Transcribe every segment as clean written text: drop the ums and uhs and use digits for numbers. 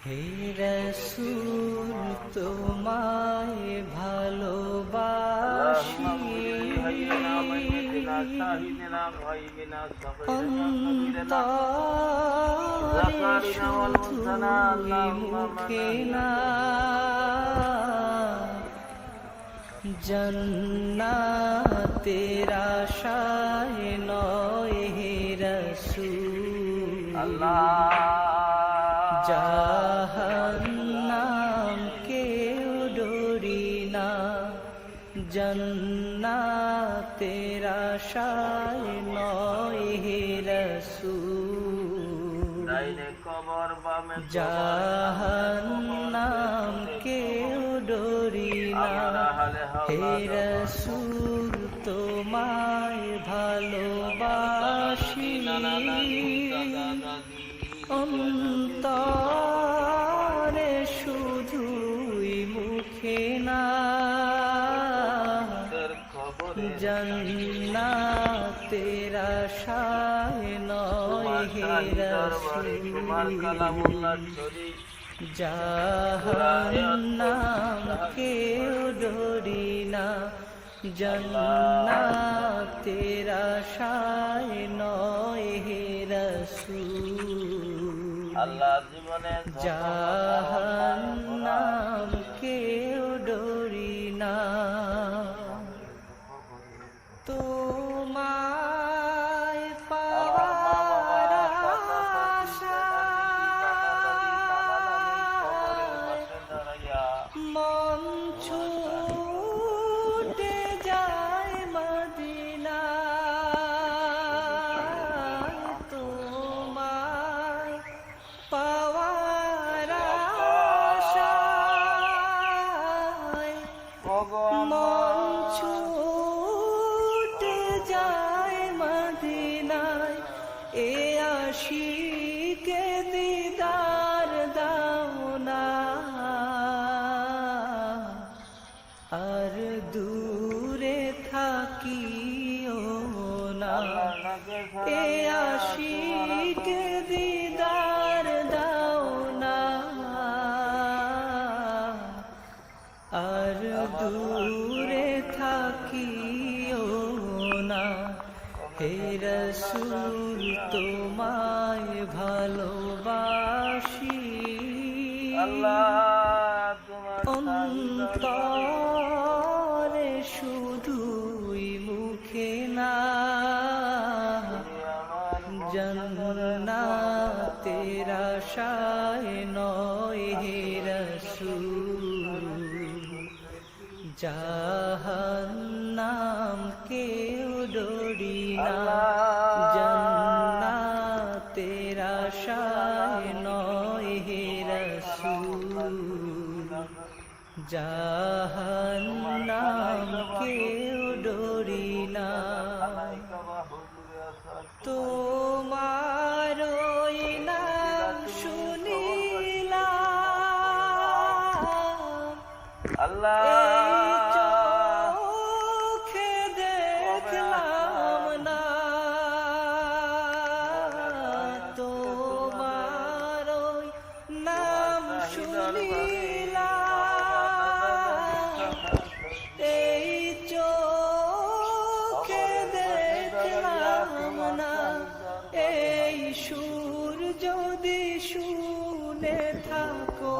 হে রাসূল তোমায় ভালোবাসি অন্তরে শুধুই মুখে না জান্নাতের আশায় নয় হে রাসূল জাহান্নাম কেউ ডরি না জান্নাতের আশায় নয় হে রাসূল জাহান্নাম কেউ ডরি না হে রাসূল তোমায় ভালোবাসি অন্তরে শুধুই মুখে না জান্নাতের আশায় নয় হে রাসূল জাহান্নাম কেউ ডরি না জান্নাতের আশায় নয় হে রাসূল জাহান্নাম কেউ ডরি না তোমায় পাওয়ার আশায় মন ছুটে যায় মদিনায় তোমায় পাওয়ার আশায় মন ছুটে যায় মদিনায় এ আশিকে দিদার দাও না আর দূরে থাকিও না এ আশিকে দিদার দাও না আর দূরে থাকিও না হে রাসূল তোমায় ভালোবাসি অন্তরে শুধুই মুখে না জান্নাতের আশায় নয় হে রাসূল জাহান্নাম কেউ ডরি না জান্নাতের আশায় নয় হে রাসূল জাহান্নাম কেউ ডরি না তোমার ওই নাম শুনিলাম এই চোখে দেখলাম না তোমার ওই নাম শুনিলাম এই চোখে দেখলাম না এই সুর যদি শুনে থাকো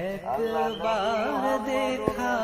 একবার দেখা